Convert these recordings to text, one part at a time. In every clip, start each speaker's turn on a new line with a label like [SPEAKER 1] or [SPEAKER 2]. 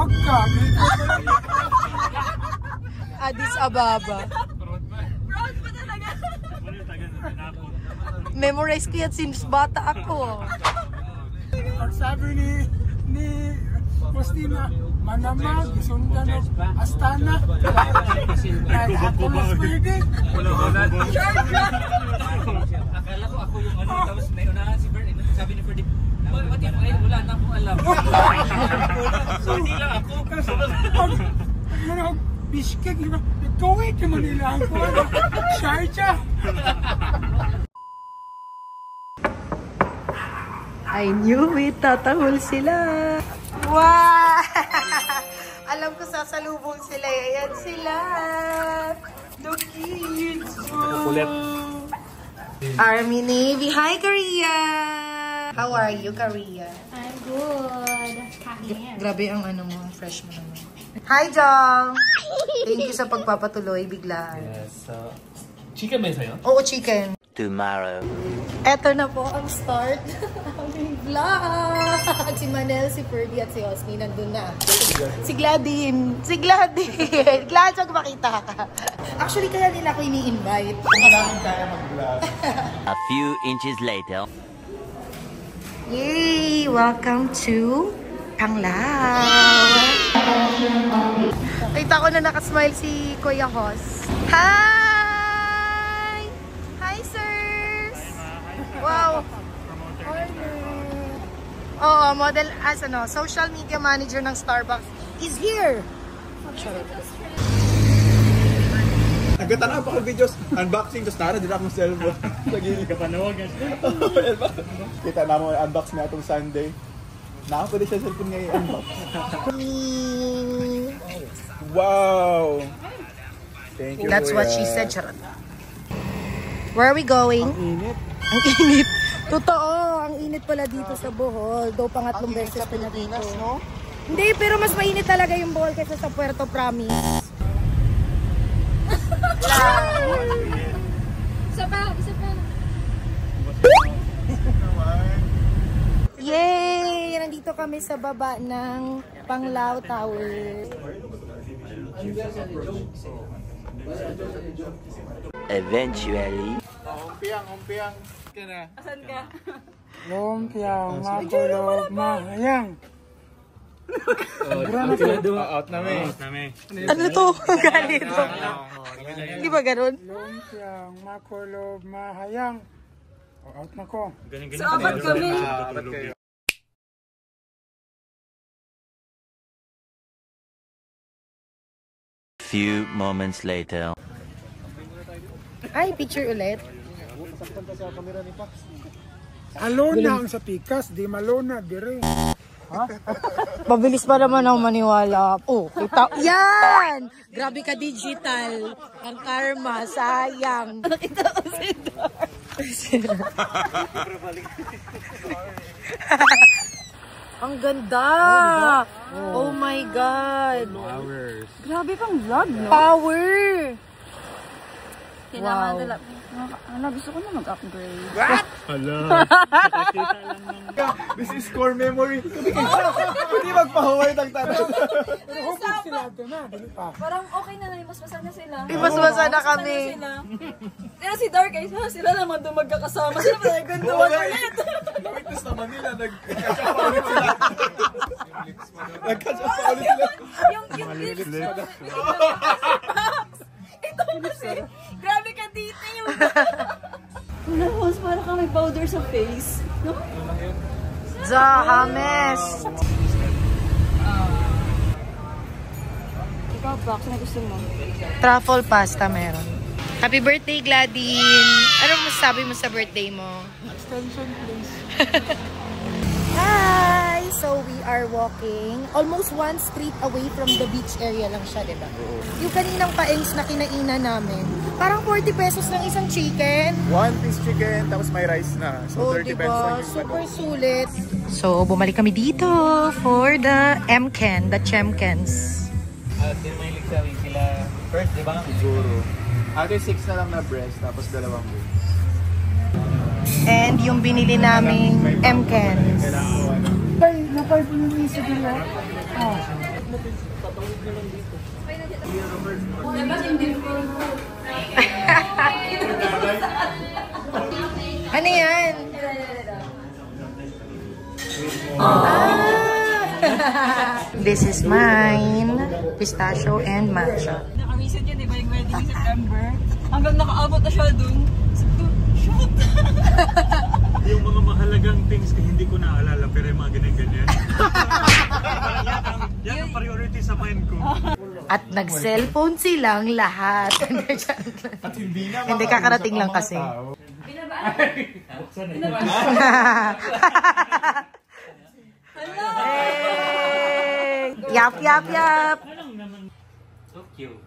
[SPEAKER 1] Wag ka.
[SPEAKER 2] Addis Ababa.
[SPEAKER 3] Proud pa talaga.
[SPEAKER 2] Memorize ko yan since bata ako.
[SPEAKER 1] Pag sabi ni Postina, Manamag, Sundan of Astana. Kahit ako mas pwede.
[SPEAKER 4] Wala. Akala ko ako yung ano, tapos may unahan si Bert. Sabi ni Ferdy, what if ay wala na akong alam. So hindi lang ako.
[SPEAKER 1] Pag Bishkek, di ba? Nagkawit yung Manila ang kuha. Sharjah.
[SPEAKER 2] I knew it, tatahol sila. Wow! Alam ko sasalubong sila. Ayan sila. The kids. Army Navy. Hi, Korea! How are you, Korea?
[SPEAKER 3] I'm good.
[SPEAKER 2] Grabe ang ano mo, fresh mo naman. Hi, Jong! Thank you sa pagpapatuloy, biglaan.
[SPEAKER 4] Yes, chicken ba sa'yo?
[SPEAKER 2] Oo, chicken.
[SPEAKER 5] Tomorrow.
[SPEAKER 2] Eto na po ang start ng aming vlog. Si Manel, si Ferdy at si Osmi nandun na. Si Gladyn. Si Gladyn. Glad siya makita ka. Actually, kaya nila ako ini-invite.
[SPEAKER 5] A few inches later.
[SPEAKER 2] Yay! Welcome to Panglao. Kita ko na nakasmile si Kuya Hos. Hi! Hi, sirs! Wow! Oo, model as ano, social media manager ng Starbucks is here!
[SPEAKER 6] Nagkatanaw pa ko videos, unboxing, tapos nara, din akong cellphone. Nagiging kapanawagan. Kita na mo, unbox na itong Sunday. Nakapwede siya cellphone ngayon unbox. Wow! Thank you,
[SPEAKER 2] That's
[SPEAKER 6] Kuya.
[SPEAKER 2] what she said, charot. Where are we going?
[SPEAKER 6] Ang init.
[SPEAKER 2] Ang init. Totoo, ang init pala dito sa Bohol. Though pangatlong beses pa na dito.
[SPEAKER 6] No?
[SPEAKER 2] Hindi, pero mas mainit talaga yung Bohol kaysa sa Puerto Promise.
[SPEAKER 3] Isa pa.
[SPEAKER 2] Yay! Nandito kami sa baba ng Panglao Tower.
[SPEAKER 5] Eventually.
[SPEAKER 6] Umpiang ka na.
[SPEAKER 3] Asan ka?
[SPEAKER 1] Lumpiang, makulog, mahayang.
[SPEAKER 6] Out na may.
[SPEAKER 2] Ano to? Galit to. Hindi ba ganun?
[SPEAKER 1] Lumpiang, makulog, mahayang. Out na ko.
[SPEAKER 3] So, apat kami.
[SPEAKER 5] Few moments later.
[SPEAKER 2] Ay, picture ulit.
[SPEAKER 1] Alona ang sa pikas, di malona, di rin.
[SPEAKER 2] Mabilis pa naman ang maniwala. Oh, kita. Yan! Grabe ka digital. Ang karma, sayang. Nakita ko si Dar. Ang ganda! Oh my God!
[SPEAKER 6] Hours.
[SPEAKER 2] Grabe kang vlog, no? Power!
[SPEAKER 3] Kailangan
[SPEAKER 2] Wow.
[SPEAKER 3] nila. Gusto ko na mag-upgrade.
[SPEAKER 6] What?
[SPEAKER 4] Hala.
[SPEAKER 6] This is core memory. Hindi magpahuway ng tanong.
[SPEAKER 1] Pero hubog sila ito na, dili pa.
[SPEAKER 3] Parang okay na imasmasan na sila.
[SPEAKER 2] Imasmasa na kami.
[SPEAKER 3] Pero si Dark ay sila naman doon magkakasama. Sila pa nagganduan ulit.
[SPEAKER 6] Na-witness naman nila, nagkakapaulit sila. Nagkakapaulit sila.
[SPEAKER 3] Yung ito kasi, grabe ka detail. Nahos, parang ka may powder sa face. No?
[SPEAKER 2] Zahames!
[SPEAKER 3] Ikaw, box na gusto mo?
[SPEAKER 2] Truffle pasta meron. Happy birthday, Gladyn! Ano masasabi mo sa birthday mo?
[SPEAKER 1] Extension, please.
[SPEAKER 2] Hi! So we are walking almost one street away from the beach area lang siya, diba? Yung kaninang paengs na kinainan namin, parang 40 pesos ng isang chicken.
[SPEAKER 6] One piece chicken, tapos may rice na. So, 30
[SPEAKER 2] diba?
[SPEAKER 6] pesos lang yung
[SPEAKER 2] Super sulit. So, bumalik kami dito for the MCAN, the Chemcans.
[SPEAKER 4] Mahilig sa amin sila. First, di ba nga?
[SPEAKER 6] Siguro. Ate, 6 na lang na breast, tapos 2 wings.
[SPEAKER 2] And yung binili naming MCANs.
[SPEAKER 1] Napay po yung isa nila.
[SPEAKER 2] Ano yan? This is mine. Pistachio and matcha.
[SPEAKER 3] Nakamisan yun, diba yung wedding September? Hanggang nakaabot na siya dun. Shoot!
[SPEAKER 7] Yung mga mahalagang things na hindi ko naalala pero yung mga ganyan-ganyan. Yan ang priority sa mind ko.
[SPEAKER 2] At nag-cellphone silang lahat.
[SPEAKER 6] At hindi na
[SPEAKER 2] Hindi, kakarating lang kasi. Hey! Yap, yap, yap!
[SPEAKER 4] So cute.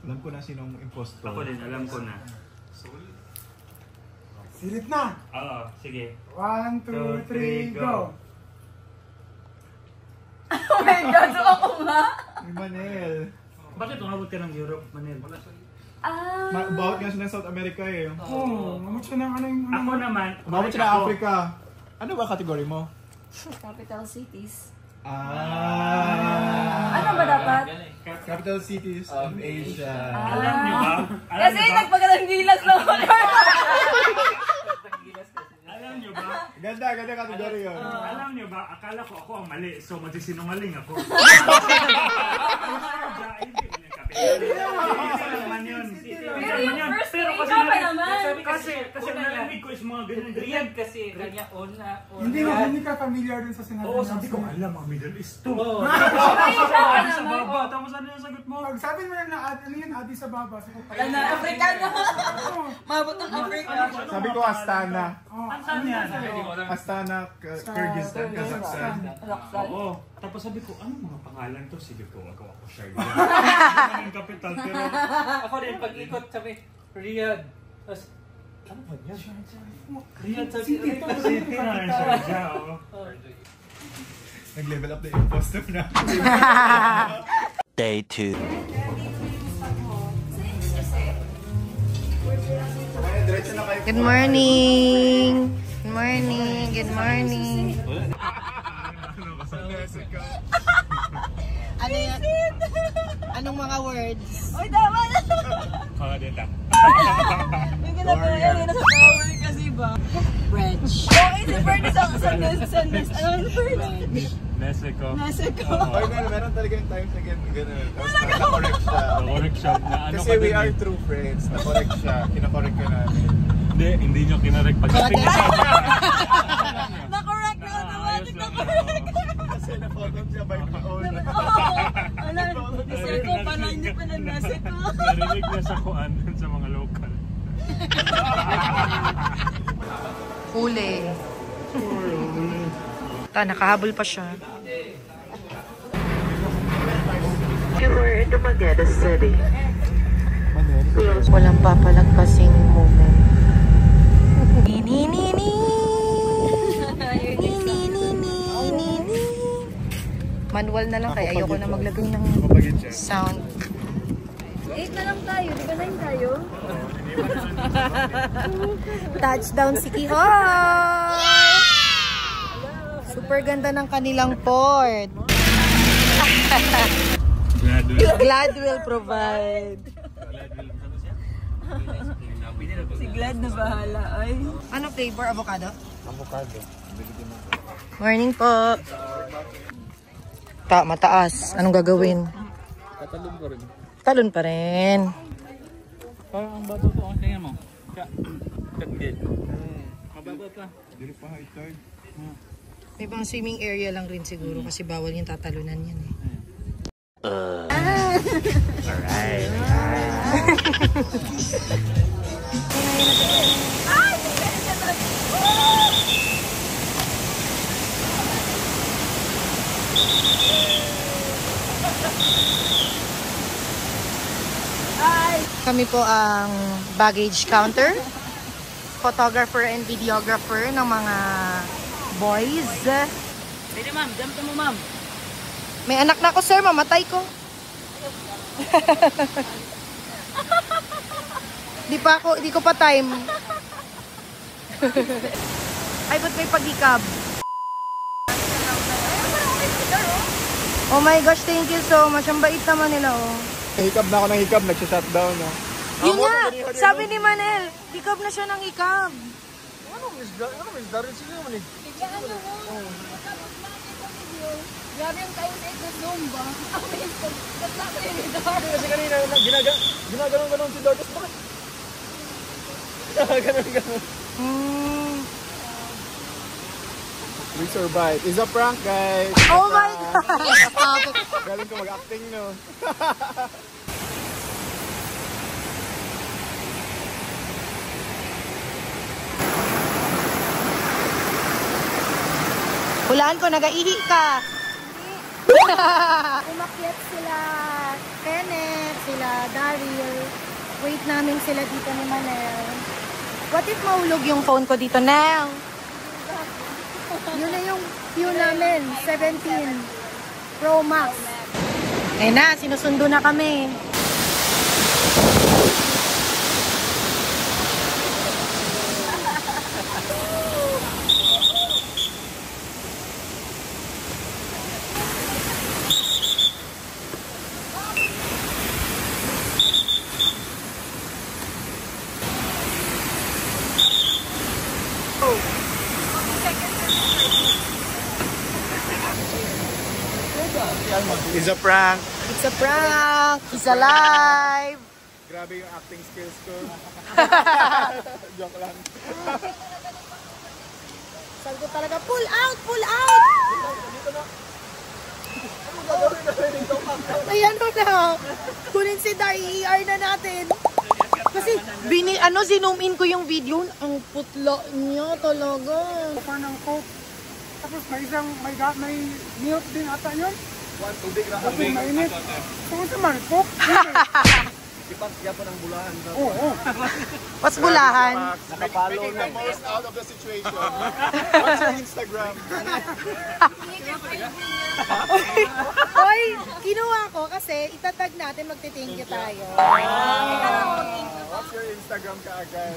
[SPEAKER 6] Alam ko na sinong impostor.
[SPEAKER 7] Ako din, alam ko na.
[SPEAKER 1] Silip na.
[SPEAKER 7] Oo, sige.
[SPEAKER 1] 1, 2, 3, go.
[SPEAKER 3] Oh my God, so ako nga?
[SPEAKER 6] Ni Manel.
[SPEAKER 7] Bakit umabot ka ng Europe, Manel?
[SPEAKER 6] Umabot nga siya ng South America eh.
[SPEAKER 1] Oo, umabot siya ng ano yung...
[SPEAKER 7] Ako naman.
[SPEAKER 6] Umabot siya ng Africa. Ano ba kategory mo?
[SPEAKER 3] Capital cities.
[SPEAKER 6] Ah.
[SPEAKER 3] Ano ba dapat?
[SPEAKER 6] Capital cities of Asia.
[SPEAKER 7] Alam niyo ba? Alam
[SPEAKER 3] Kasi
[SPEAKER 7] niyo ba?
[SPEAKER 3] nagpagalang gilas lang ako.
[SPEAKER 7] Alam niyo ba?
[SPEAKER 6] Ganda kategory yun.
[SPEAKER 7] Alam niyo ba? Akala ko ako ang mali. So magsisinungaling ako. Hindi naman yun.
[SPEAKER 3] Pero yung first pero kasi naman.
[SPEAKER 7] Kasi narinig ko is mga ganyan.
[SPEAKER 4] Riyad kasi kanya on na.
[SPEAKER 1] Hindi ka familiar dun sa sinabi.
[SPEAKER 7] Oo, sabi ko, alam ang Middle East to.
[SPEAKER 4] Oo.
[SPEAKER 7] Addis Ababa. Tapos ano yung sagot mo?
[SPEAKER 1] Pag sabi mo lang na ano yun, Addis Ababa.
[SPEAKER 3] Wala na, Afrikano. Mabot ng Afrika.
[SPEAKER 6] Sabi ko Astana.
[SPEAKER 7] Saan yan?
[SPEAKER 6] Astana, Kyrgyzstan, Kazakhstan.
[SPEAKER 7] Oo. Tapos sabi ko, ano mga pangalan to? Sige ko, ako siya. Ano yung capital? Pero
[SPEAKER 4] Ako din, pag-ikot sabi, Riyadh. Tapos, ano ba niya? Riyadh sabi,
[SPEAKER 7] city na rin siya.
[SPEAKER 6] Nag-level up the imposter na.
[SPEAKER 5] Day 2.
[SPEAKER 2] Good morning! Good morning! Good morning! Ano yan? Anong mga words?
[SPEAKER 3] Uy, tama na.
[SPEAKER 7] Mga data.
[SPEAKER 3] Yung ginagawa yan, nasa power kasi ba?
[SPEAKER 2] Bridge.
[SPEAKER 3] Okay, si Bernie sa Sunday. Ano yung Bernie?
[SPEAKER 7] Mexico.
[SPEAKER 3] Mexico.
[SPEAKER 6] Or meron talaga yung times na gano'n. Tapos na-correct siya.
[SPEAKER 7] Workshop na ano
[SPEAKER 6] Kasi we are true friends. Na-correct siya. Kina-correct ka namin.
[SPEAKER 7] Hindi nyo kinarek pagdating sa
[SPEAKER 3] Na-correct na automatic na-correct.
[SPEAKER 6] Kasi na-follow siya by phone.
[SPEAKER 3] Ano, Mexico, pala hindi pa ng Mexico.
[SPEAKER 7] narinig na sa kuan sa mga local.
[SPEAKER 2] Huli. Nakahabol pa siya. Walang papalagpasing moment. Manual na lang kaya ayoko na maglagay ng sound.
[SPEAKER 3] 8 na lang tayo, di ba 9 tayo?
[SPEAKER 2] Touchdown City Hall! Super ganda ng kanilang port. Glad will provide.
[SPEAKER 3] Si Glad na bahala, ay.
[SPEAKER 2] Ano flavor? Avocado?
[SPEAKER 6] Avocado.
[SPEAKER 2] Morning po. Mataas. Anong gagawin?
[SPEAKER 4] tatalon pa rin.
[SPEAKER 2] Talon pa rin.
[SPEAKER 4] Parang ang baba po, tingnan mo. Kagil. Mababa pa.
[SPEAKER 6] Dili pa high tide.
[SPEAKER 2] May pang swimming area lang rin siguro kasi bawal yung tatalunan yan eh.
[SPEAKER 5] Alright.
[SPEAKER 2] Kami po ang baggage counter, photographer and videographer ng mga boys.
[SPEAKER 4] Pwede ma'am, jump mo ma'am.
[SPEAKER 2] May anak na ako sir, mamatay ko. Di ko pa time. Ay, ba't may pagikab? Oh my gosh, thank you so much. Ang bait naman nila, oh.
[SPEAKER 6] Hikab na ako ng hikab, nagsha-shutdown no.
[SPEAKER 2] Yun nga, sabi ni Manel, hikab na siya ng hikab.
[SPEAKER 6] Darin sila naman eh.
[SPEAKER 3] Grabe yung kainit na Zumba.
[SPEAKER 6] Kasi kanina, ginaganon si Dorcas, bakit? Ganon. We survived. It's a prank, guys.
[SPEAKER 2] Oh my God!
[SPEAKER 6] Galing ko mag-acting, no?
[SPEAKER 2] Hulaan ko, nag-aihi ka. Umakyat sila Kenneth, sila Daryl. Wait namin sila dito ni Manel. What if mahulog yung phone ko dito now? Yun na yung view namin, 17 Pro Max. Eh na, sinusundo na kami.
[SPEAKER 6] It's a prank.
[SPEAKER 2] It's a prank! It's alive!
[SPEAKER 6] Grabe yung acting skills ko. Joke lang.
[SPEAKER 2] Sabi ko talaga, pull out! Pull out! Ayan mo na. Kunin si Dar, i-ER na natin. Kasi, zoom in ko yung video. Ang putla niya talaga.
[SPEAKER 1] Kuha ng coke. Tapos may milk din ata yun.
[SPEAKER 6] Tubig na
[SPEAKER 1] Tapos mainit. Kung naman, coke.
[SPEAKER 6] Ipagya po ng bulahan.
[SPEAKER 1] Oo.
[SPEAKER 2] What's bulahan?
[SPEAKER 6] Making the most out of the situation. What's your Instagram?
[SPEAKER 2] Oy, kinuha ko kasi itatag natin, magti-thank you tayo.
[SPEAKER 6] What's your Instagram kaagad?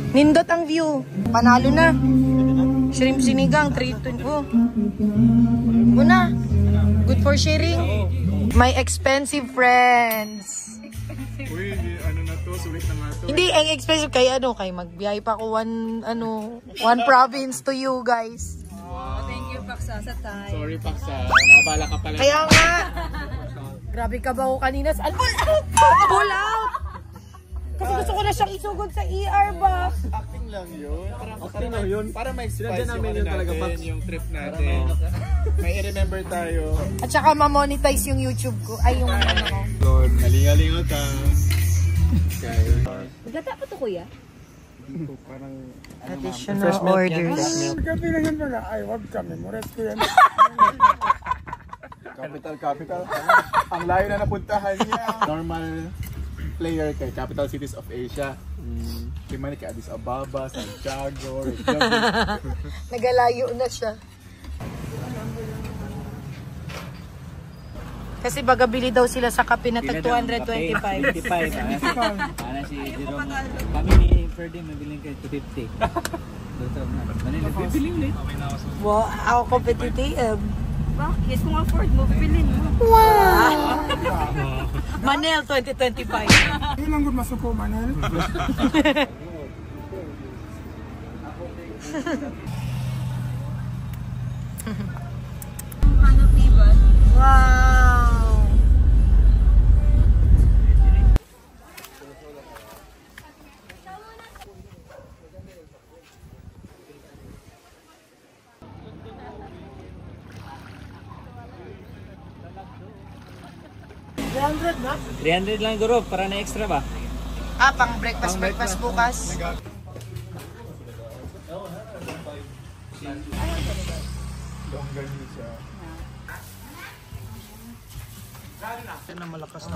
[SPEAKER 2] Nindot ang view. Panalo na. Shrimp sinigang, 3 to 2. Una. Good for sharing. My expensive friends.
[SPEAKER 6] Uy, ano na to? Sulit na nga to.
[SPEAKER 2] Hindi, ang expensive kay magbiyahe pa ako one province to you guys.
[SPEAKER 3] Thank you, Paksa, sa time.
[SPEAKER 6] Sorry, Paksa. Nakabala ka pala.
[SPEAKER 2] Kaya nga. Grabe ka ba ako kanina? Pull out! Pull out! Kasi gusto ko na siyang isugod sa ER ba?
[SPEAKER 6] Acting lang yun. Acting lang yun. Para may spice yung talaga yung trip natin. May i-remember tayo.
[SPEAKER 2] At saka ma-monetize yung YouTube ko. Ay, yung ano ko.
[SPEAKER 6] Lord, galing-galing ka.
[SPEAKER 3] Maganda pa to, kuya?
[SPEAKER 6] Parang
[SPEAKER 2] Additional orders.
[SPEAKER 1] Gabi lang yun pala. Ay, wag kami. Mores ko yan.
[SPEAKER 6] Capital. Ang layo na napuntahan niya. Normal player kay Capital Cities of Asia. Kimani kay Addis Ababa, Santiago, Reykjavik.
[SPEAKER 2] Nagalayo na siya. Kasi bagabili daw sila sa kape na tag 225.
[SPEAKER 4] 55. Para si Jerome. Kami ni Ferdy, mabiling kayo 250. Manila, bibili ulit.
[SPEAKER 2] Wow, ako competitive.
[SPEAKER 3] Bakit? Kung afford mo, bilhin mo.
[SPEAKER 2] Wow! Manel 2025.
[SPEAKER 1] Yun lang good masuko, Manel.
[SPEAKER 2] Wow!
[SPEAKER 1] na?
[SPEAKER 4] 300 lang guro, para na extra ba?
[SPEAKER 2] Ah, pang breakfast bukas.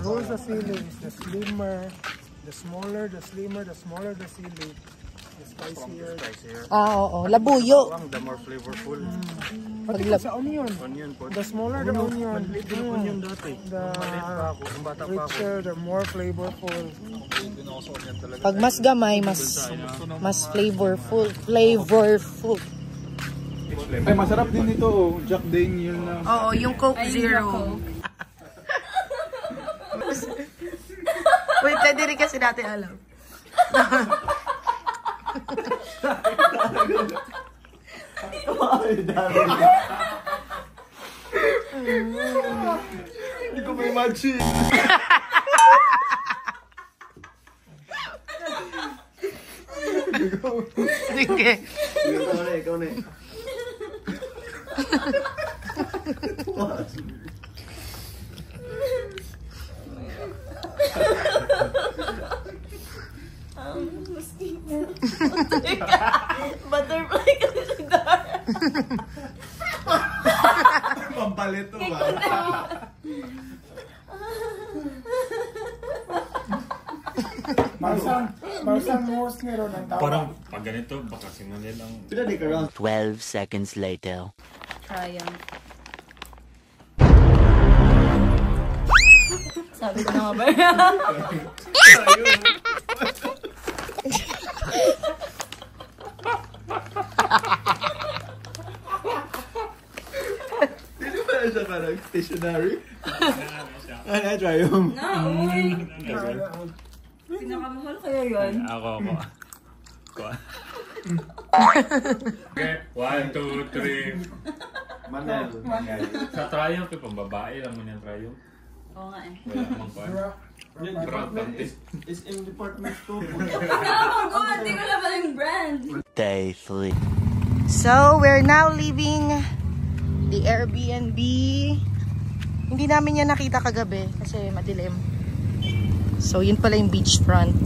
[SPEAKER 1] Roll the ceilings, the slimmer, the smaller, the slimmer, the smaller the ceiling. The spicier.
[SPEAKER 2] Ah, oo. Labuyo.
[SPEAKER 6] The more flavorful.
[SPEAKER 1] Pati sa onion. The smaller the onion. The richer, the more flavorful.
[SPEAKER 2] Pag mas gamay, mas flavorful.
[SPEAKER 6] Ay, masarap din ito, oh. Jack Daniel na.
[SPEAKER 2] Oo, yung Coke Zero. Wait, hindi rin kasi natin alam.
[SPEAKER 6] Hindi ko ma-imagine.
[SPEAKER 2] Sige.
[SPEAKER 6] Ikaw na eh.
[SPEAKER 3] Butterfly kasi si Dara.
[SPEAKER 6] Pampalit to ba?
[SPEAKER 1] Marsang most meron ng tao.
[SPEAKER 7] Parang pag ganito, baka sinunod ang...
[SPEAKER 5] 12 seconds later.
[SPEAKER 3] Triumph. Sabi ko na nga ba?
[SPEAKER 6] Hindi ba na siya parang stationary? Ano, try yung...
[SPEAKER 3] Pinakamahal kaya yun?
[SPEAKER 7] Ako. Okay, 1, 2, 3.
[SPEAKER 6] Manel.
[SPEAKER 7] Sa Triumph, pang babae lang mo niyang Triumph.
[SPEAKER 3] Oo nga eh.
[SPEAKER 7] Wala mong pa. Brand panty.
[SPEAKER 6] Is in department store.
[SPEAKER 3] Oo, hindi ko naman yung brand.
[SPEAKER 5] Day 3.
[SPEAKER 2] So, we're now leaving the Airbnb. Hindi namin yan nakita kagabi kasi madilim. So, yun pala yung beachfront.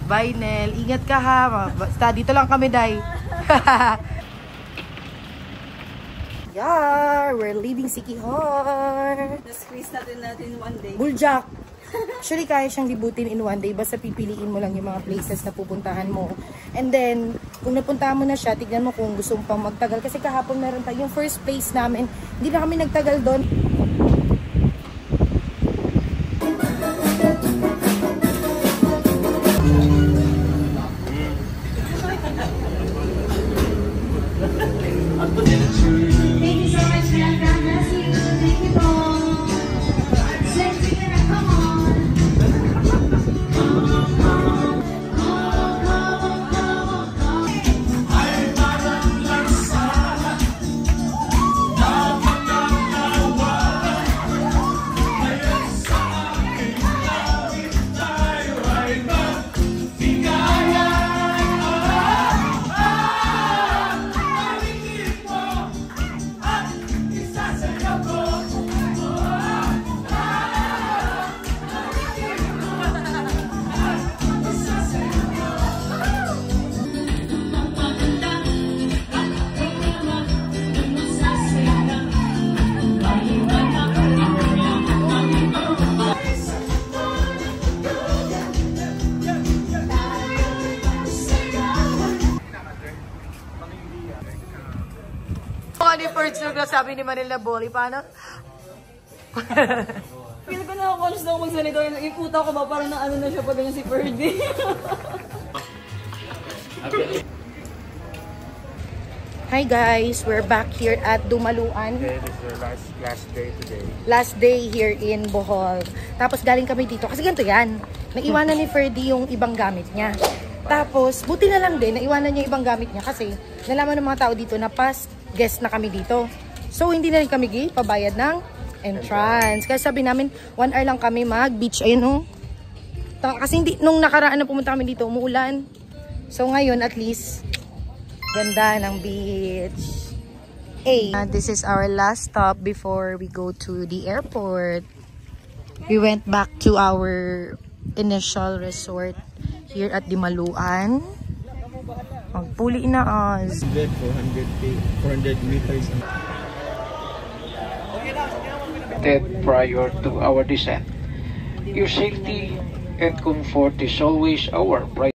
[SPEAKER 2] Bye, Nel. Ingat ka ha. Basta dito lang kami, Day. Yeah, we're leaving Siquijor.
[SPEAKER 3] Na-squeeze natin one day.
[SPEAKER 2] Buljak. Actually, kaya siyang libutin in one day. Basta pipiliin mo lang yung mga places na pupuntahan mo. And then, kung napuntahan mo na siya, tignan mo kung gusto mo pang magtagal. Kasi kahapon meron tayo. Yung first place namin, hindi na kami nagtagal doon. Sabi ni Manila Bolly, paano?
[SPEAKER 3] Feel ko na ako na magsalita. Yung utak ko ba parang na ano na siya pag ganyan si Ferdy.
[SPEAKER 2] Hi guys, we're back here at Dumaluan.
[SPEAKER 1] Okay, this is our last day today.
[SPEAKER 2] Last day here in Bohol. Tapos galing kami dito. Kasi ganito yan. Naiwanan ni Ferdy yung ibang gamit niya. Tapos, buti na lang din, naiwanan niya yung ibang gamit niya. Kasi, nalaman ng mga tao dito na past guest na kami dito. So, hindi na rin kami pabayad ng entrance. Kasi sabi namin, 1 hour lang kami mag-beach. Ayun o. Kasi hindi, nung nakaraan na pumunta kami dito, umuulan. So, ngayon at least, ganda ng beach. Hey, this is our last stop before we go to the airport. We went back to our initial resort here at Dimaluan. Magpuli na us.
[SPEAKER 6] 400 meters.
[SPEAKER 8] Prior to our descent. Your safety and comfort is always our priority.